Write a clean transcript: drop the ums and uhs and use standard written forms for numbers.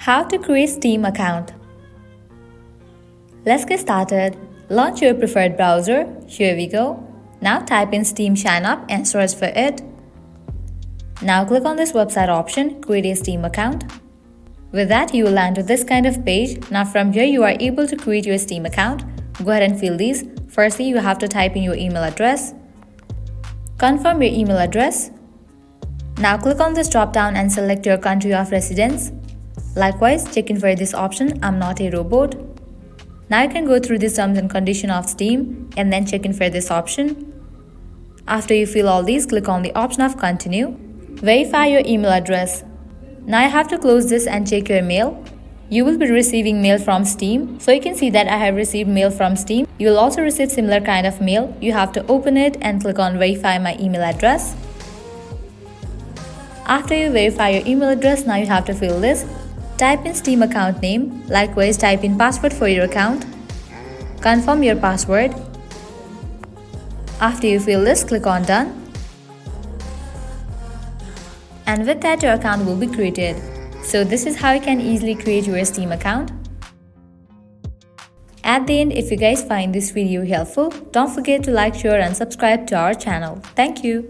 How to create Steam account. Let's get started. Launch your preferred browser. Here we go. Now type in Steam Sign Up and search for it. Now click on this website option, create a Steam account. With that, you will land to this kind of page. Now from here, you are able to create your Steam account. Go ahead and fill these. Firstly, you have to type in your email address. Confirm your email address. Now click on this drop down and select your country of residence. Likewise, check in for this option, I'm not a robot. Now you can go through the terms and conditions of Steam and then check in for this option. After you fill all these, click on the option of continue. Verify your email address. Now you have to close this and check your mail. You will be receiving mail from Steam. So you can see that I have received mail from Steam. You will also receive similar kind of mail. You have to open it and click on verify my email address. After you verify your email address, now you have to fill this. Type in Steam account name. Likewise, type in password for your account. Confirm your password. After you fill this, click on done. And with that, your account will be created. So this is how you can easily create your Steam account. At the end, if you guys find this video helpful, don't forget to like, share and subscribe to our channel. Thank you.